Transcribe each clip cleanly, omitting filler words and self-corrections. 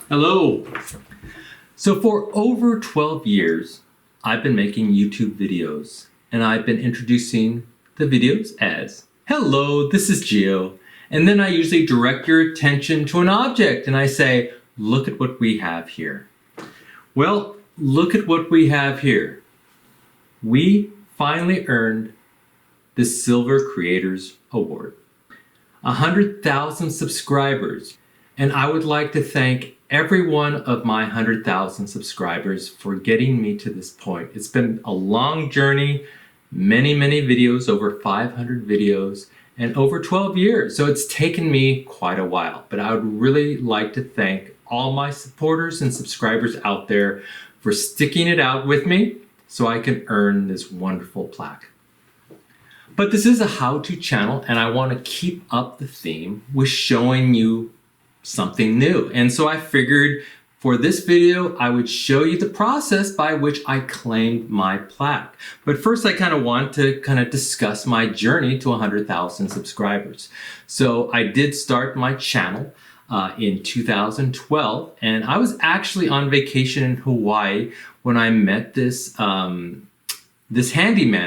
Hello. So for over 12 years, I've been making YouTube videos, and I've been introducing the videos as, hello, this is Gio. And then I usually direct your attention to an object and I say, look at what we have here. Well, look at what we have here. We finally earned the Silver Creators Award. 100,000 subscribers. And I would like to thank every one of my 100,000 subscribers for getting me to this point. It's been a long journey, many videos, over 500 videos, and over 12 years. So it's taken me quite a while, but I would really like to thank all my supporters and subscribers out there for sticking it out with me so I can earn this wonderful plaque. But this is a how-to channel, and I want to keep up the theme with showing you something new. And so I figured for this video, I would show you the process by which I claimed my plaque. But first, I kind of want to discuss my journey to 100,000 subscribers. So I did start my channel in 2012, and I was actually on vacation in Hawaii when I met this handyman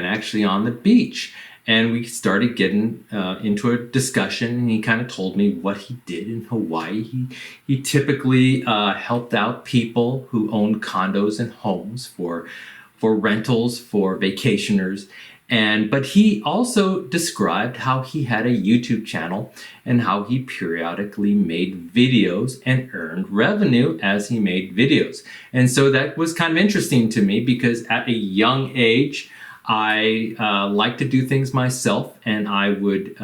actually on the beach. And we started getting into a discussion, and he kind of told me what he did in Hawaii. He typically helped out people who owned condos and homes for rentals, for vacationers. But he also described how he had a YouTube channel and how he periodically made videos and earned revenue as he made videos. And so that was kind of interesting to me because at a young age, I like to do things myself, and I would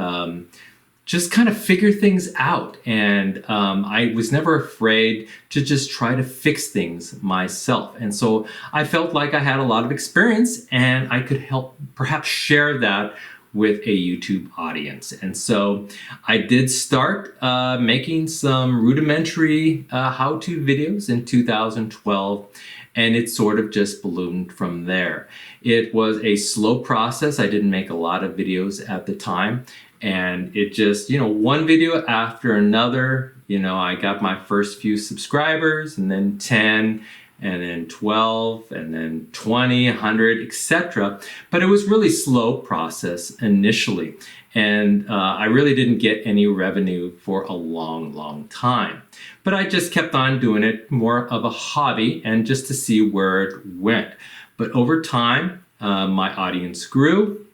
just kind of figure things out. And I was never afraid to just try to fix things myself. And so I felt like I had a lot of experience and I could help perhaps share that with a YouTube audience. And so I did start making some rudimentary how-to videos in 2012. And it sort of just ballooned from there. It was a slow process. I didn't make a lot of videos at the time. And it just, one video after another, I got my first few subscribers, and then 10, and then 12, and then 20, 100, etc. But it was really slow process initially. And I really didn't get any revenue for a long time. But I just kept on doing it, more of a hobby and just to see where it went. But over time, my audience grew,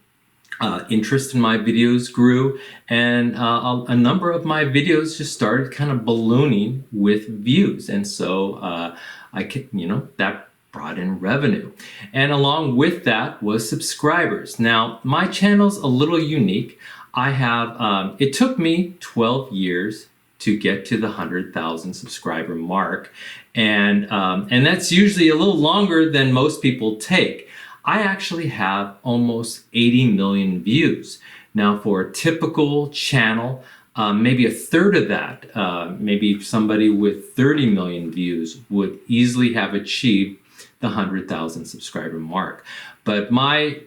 interest in my videos grew, and a number of my videos just started kind of ballooning with views. And so that brought in revenue. And along with that was subscribers. Now, my channel's a little unique. I have, it took me 12 years to get to the 100,000 subscriber mark. And that's usually a little longer than most people take. I actually have almost 80 million views. Now for a typical channel, maybe a third of that, maybe somebody with 30 million views would easily have achieved the 100,000 subscriber mark. But my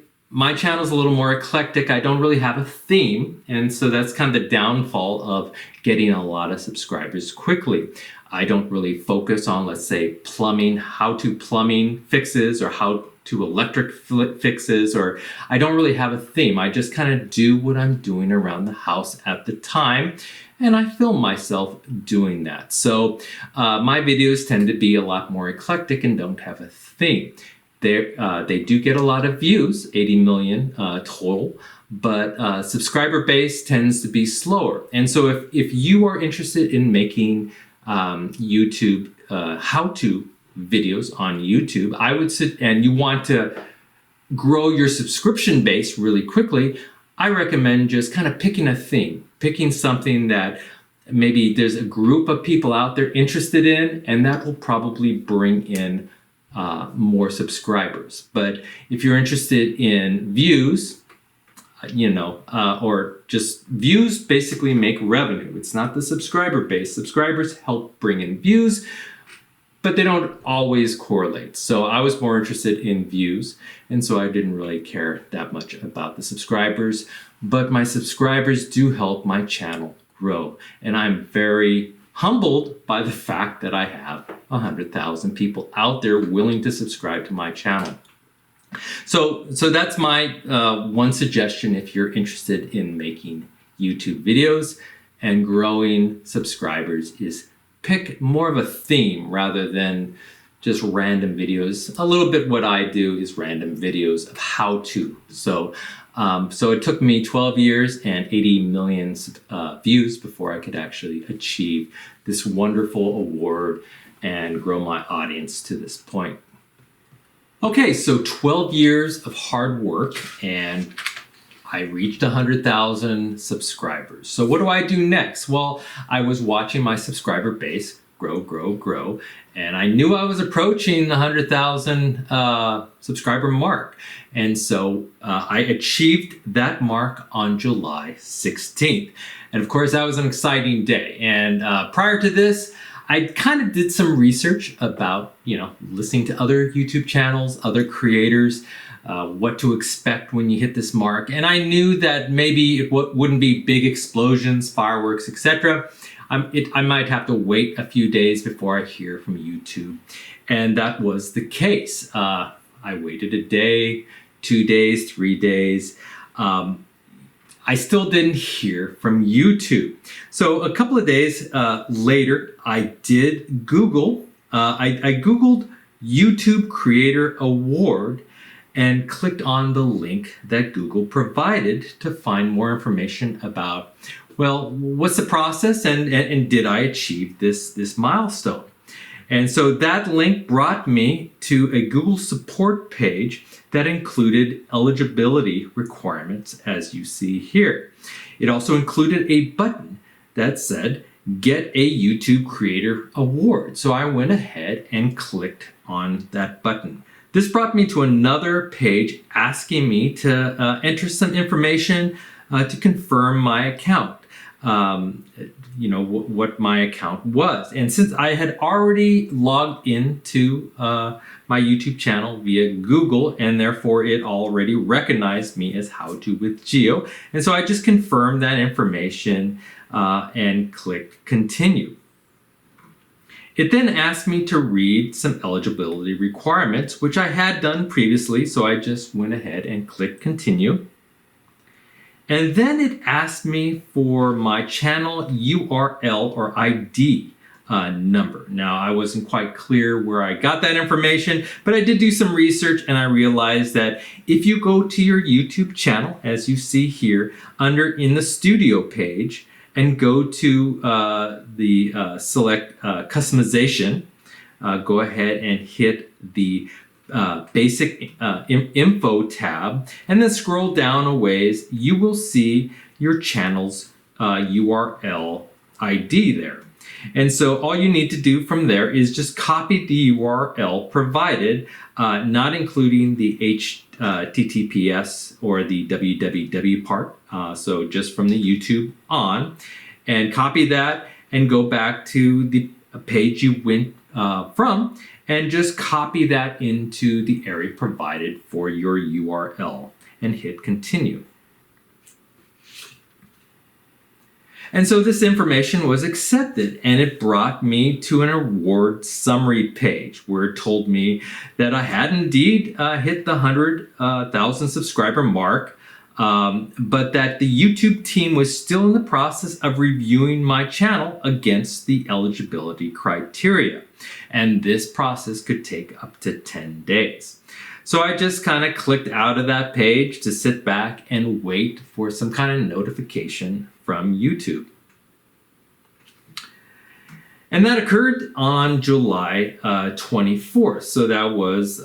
channel is a little more eclectic. I don't really have a theme, and so that's kind of the downfall of getting a lot of subscribers quickly. I don't really focus on, let's say, plumbing, how-to plumbing fixes or how-to electric fixes, or I don't really have a theme. I just kind of do what I'm doing around the house at the time, and I film myself doing that. So my videos tend to be a lot more eclectic and don't have a theme. They do get a lot of views, 80 million total, but subscriber base tends to be slower. And so if you are interested in making YouTube how-to videos on YouTube, I would and you want to grow your subscription base really quickly, I recommend just kind of picking a theme, picking something that maybe there's a group of people out there interested in, and that will probably bring in more subscribers. But if you're interested in views, or just views basically make revenue. It's not the subscriber base. Subscribers help bring in views, but they don't always correlate. So I was more interested in views, and so I didn't really care that much about the subscribers, but my subscribers do help my channel grow, and I'm very humbled by the fact that I have 100,000 people out there willing to subscribe to my channel. So that's my one suggestion if you're interested in making YouTube videos and growing subscribers, is pick more of a theme rather than just random videos. A little bit what I do is random videos of how to. So it took me 12 years and 80 million views before I could actually achieve this wonderful award and grow my audience to this point. Okay, so 12 years of hard work and I reached 100,000 subscribers. So what do I do next? Well, I was watching my subscriber base grow, and I knew I was approaching the 100,000 subscriber mark. And so I achieved that mark on July 16th. And of course, that was an exciting day. And prior to this, I kind of did some research about, listening to other YouTube channels, other creators, what to expect when you hit this mark. And I knew that maybe it wouldn't be big explosions, fireworks, etc. I might have to wait a few days before I hear from YouTube. And that was the case. I waited a day, 2 days, 3 days. I still didn't hear from YouTube. So a couple of days later, I did Google. I Googled YouTube Creator Award and clicked on the link that Google provided to find more information about, well, what's the process and did I achieve this milestone? And so that link brought me to a Google support page that included eligibility requirements, as you see here. It also included a button that said, Get a YouTube Creator Award. So I went ahead and clicked on that button. This brought me to another page asking me to enter some information to confirm my account. What my account was. And since I had already logged into my YouTube channel via Google, and therefore it already recognized me as How To with Geo. And so I just confirmed that information and clicked Continue. It then asked me to read some eligibility requirements, which I had done previously, so I just went ahead and clicked Continue. And then it asked me for my channel URL or ID number. Now, I wasn't quite clear where I got that information, but I did do some research and I realized that if you go to your YouTube channel, as you see here, in the studio page, and go to the select customization, go ahead and hit the basic info tab, and then scroll down a ways, you will see your channel's URL ID there. And so all you need to do from there is just copy the URL provided, not including the HTTPS or the www part, so just from the YouTube on, and copy that and go back to the page you went from, and just copy that into the area provided for your URL and hit Continue. And so this information was accepted, and it brought me to an award summary page where it told me that I had indeed hit the 100,000 subscriber mark, but that the YouTube team was still in the process of reviewing my channel against the eligibility criteria. And this process could take up to 10 days. So I just kind of clicked out of that page to sit back and wait for some kind of notification from YouTube. And that occurred on July 24th. So that was,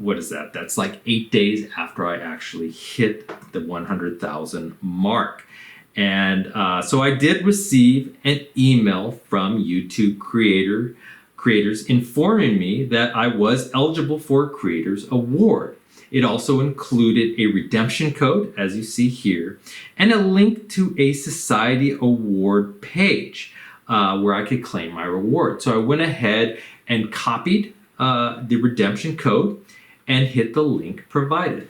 what is that? That's like 8 days after I actually hit the 100,000 mark. And so I did receive an email from YouTube creators informing me that I was eligible for a Creators Award. It also included a redemption code, as you see here, and a link to a Society Award page where I could claim my reward. So I went ahead and copied the redemption code and hit the link provided.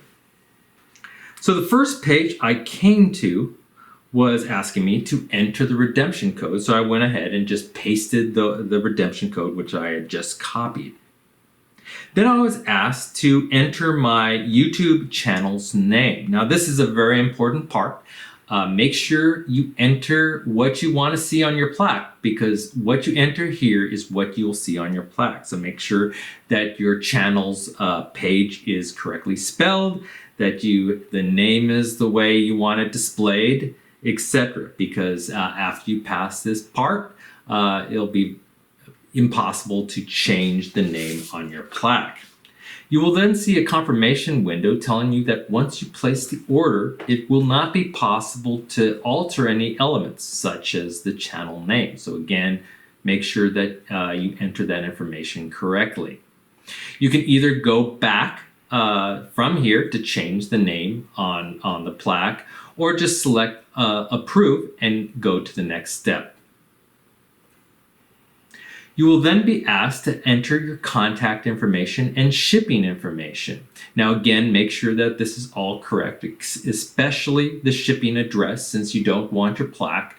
So the first page I came to was asking me to enter the redemption code. So I went ahead and just pasted the redemption code, which I had just copied. Then I was asked to enter my YouTube channel's name. Now this is a very important part. Make sure you enter what you want to see on your plaque, because what you enter here is what you'll see on your plaque. So make sure that your channel's page is correctly spelled, that the name is the way you want it displayed, etc. Because after you pass this part, it'll be impossible to change the name on your plaque. You will then see a confirmation window telling you that once you place the order, it will not be possible to alter any elements, such as the channel name. So again, make sure that you enter that information correctly. You can either go back from here to change the name on the plaque, or just select approve and go to the next step. You will then be asked to enter your contact information and shipping information. Now again, make sure that this is all correct, especially the shipping address, since you don't want your plaque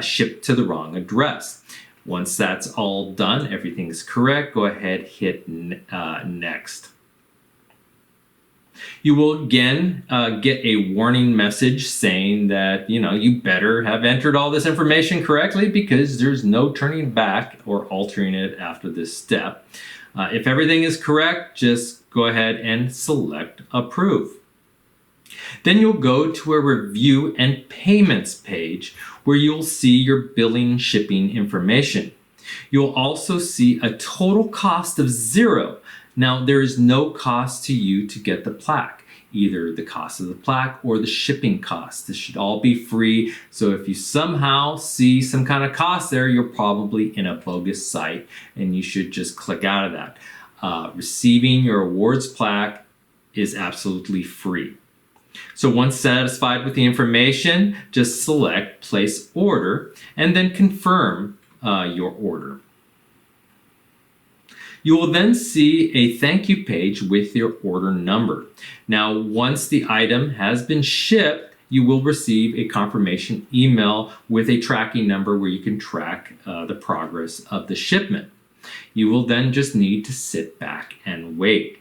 shipped to the wrong address. Once that's all done, everything is correct, go ahead, hit next. You will again get a warning message saying that you better have entered all this information correctly, because there's no turning back or altering it after this step. If everything is correct, just go ahead and select approve. Then you'll go to a review and payments page where you'll see your billing and shipping information. You'll also see a total cost of 0. Now, there is no cost to you to get the plaque, either the cost of the plaque or the shipping cost. This should all be free. So if you somehow see some kind of cost there, you're probably in a bogus site and you should just click out of that. Receiving your awards plaque is absolutely free. So once satisfied with the information, just select place order and then confirm your order. You will then see a thank you page with your order number. Now, once the item has been shipped, you will receive a confirmation email with a tracking number where you can track the progress of the shipment. You will then just need to sit back and wait.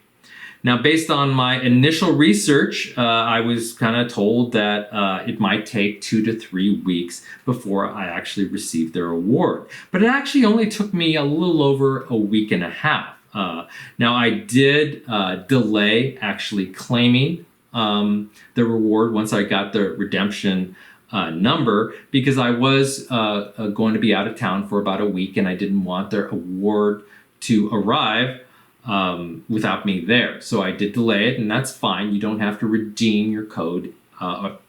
Now, based on my initial research, I was kind of told that it might take 2 to 3 weeks before I actually received their award. But it actually only took me a little over a week and a half. Now, I did delay actually claiming the reward once I got the redemption number, because I was going to be out of town for about a week and I didn't want their award to arrive without me there. So I did delay it, and that's fine. You don't have to redeem your code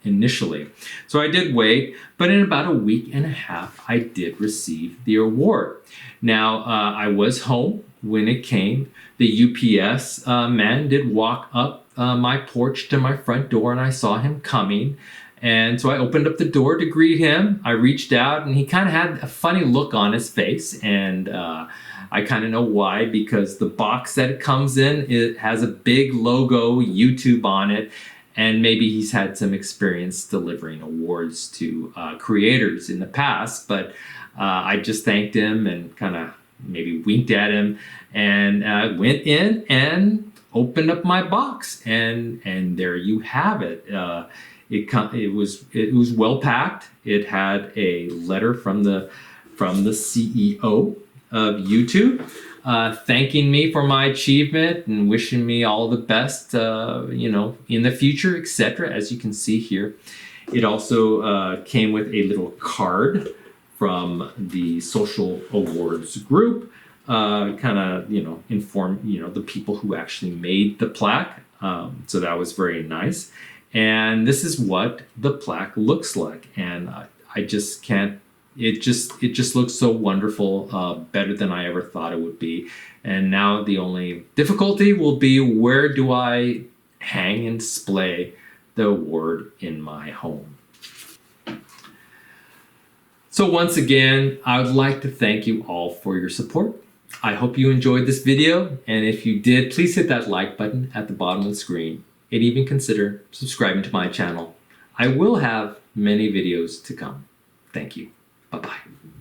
initially. So I did wait, but in about a week and a half, I did receive the award. Now, I was home when it came. The UPS man did walk up my porch to my front door, and I saw him coming. And so I opened up the door to greet him. I reached out, and he kind of had a funny look on his face, and I kind of know why, because the box that it comes in, it has a big logo YouTube on it, and maybe he's had some experience delivering awards to creators in the past. But I just thanked him and kind of maybe winked at him, and went in and opened up my box, and there you have it. It was well packed. It had a letter from the CEO of YouTube, thanking me for my achievement and wishing me all the best, in the future, etc. As you can see here, it also came with a little card from the social awards group, kind of, inform, the people who actually made the plaque. So that was very nice. And this is what the plaque looks like. And I just can't, it just looks so wonderful, better than I ever thought it would be. And now the only difficulty will be, where do I hang and display the award in my home? So once again, I would like to thank you all for your support. I hope you enjoyed this video, and if you did, please hit that like button at the bottom of the screen and even consider subscribing to my channel. I will have many videos to come. Thank you. Bye-bye.